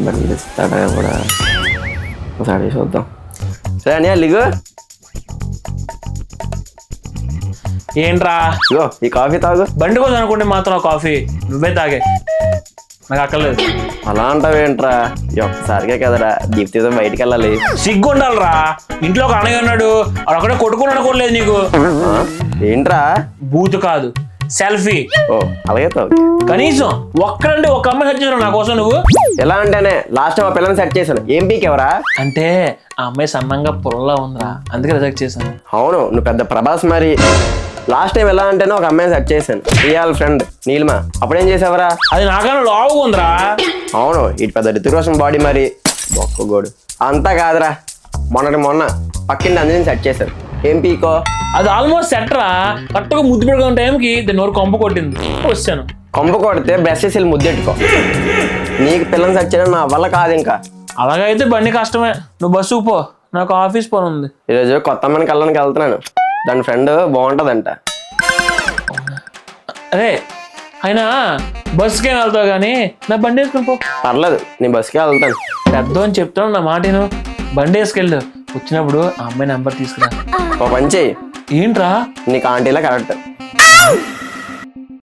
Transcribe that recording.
బండి ఇస్తాడా కూడా ఒకసారి చూద్దాం. సరే అని లిగు ఏంట్రా ఇగో ఈ కాఫీ తాగు. బండి కోసం అనుకుంటే మాత్రం కాఫీ నువ్వే తాగే, నాకు అక్కర్లేదు. అలా అంటావేంట్రా? ఈ ఒక్కసారికే కదరా దీప్తితో బయటికి వెళ్ళాలి. సిగ్గు ఉండాలిరా, ఇంట్లో ఒక అన్నయ్య ఉన్నాడు, అక్కడే కొట్టుకుని అనుకోలేదు నీకు. ఏంట్రా? బూత్ కాదు సెల్ఫీ. ఓ అలాగే తాగు. కనీసం ఒక్కడంటే ఒక అమ్మాయి సెట్ చేసావు నా కోసం నువ్వు. ఎలా అంటేనే లాస్ట్ టైం ఆ పిల్లని సెట్ చేశాను. ఏం పీకెవరా? అంటే ఆ అమ్మాయి సన్నంగా పొలంలా ఉందిరా, అందుకే రిజెక్ట్ చేశాను. అవును నువ్వు పెద్ద ప్రభాస్. మరి లాస్ట్ టైం ఎలా అంటేనే ఒక అమ్మాయిని సెట్ చేశాను, రియాల్ ఫ్రెండ్ నీలిమా. అప్పుడేం చేసావరా? అది నాకన్నా లావుగా ఉందిరా. అవును ఇటు పెద్ద రితురోషన్ బాడీ. మరి బొక్కగోడు అంతా కాదురా, మొన్న పక్కింటి అందరిని సెట్ చేశారు. ఏం పీకో? అది ఆల్మోస్ట్ సెట్ రా. కరెక్ట్గా ముద్దు పెట్టుకున్న టైంకి దాన్ని నోరు కొంప కొట్టింది, వచ్చాను. కొంప కొడితే బ్రష్ చేసి ముద్దెట్టుకో. నీకు పిల్లని సెట్ చేయడం నా వల్ల కాదు. ఇంకా అలాగైతే బండి కష్టమే, నువ్వు బస్సుకు పో, నాకు ఆఫీస్ పని ఉంది. ఈరోజు కొత్త అమ్మని కళ్ళనికి వెళ్తున్నాను, దాని ఫ్రెండ్ బాగుంటుందంట. అరే అయినా బస్సుకే వెళ్తావు కానీ నా బండి వేసుకుని పో. పర్లేదు నీ బస్సుకే వెళ్తాను. పెద్ద అని చెప్తాను, నా మాట నేను. బండి వేసుకెళ్ళు, వచ్చినప్పుడు ఆ అమ్మాయి నెంబర్ తీసుకురా. ఓ పని చెయ్యి, ఏంట్రా? నీకు ఆంటీలా కరెక్ట్.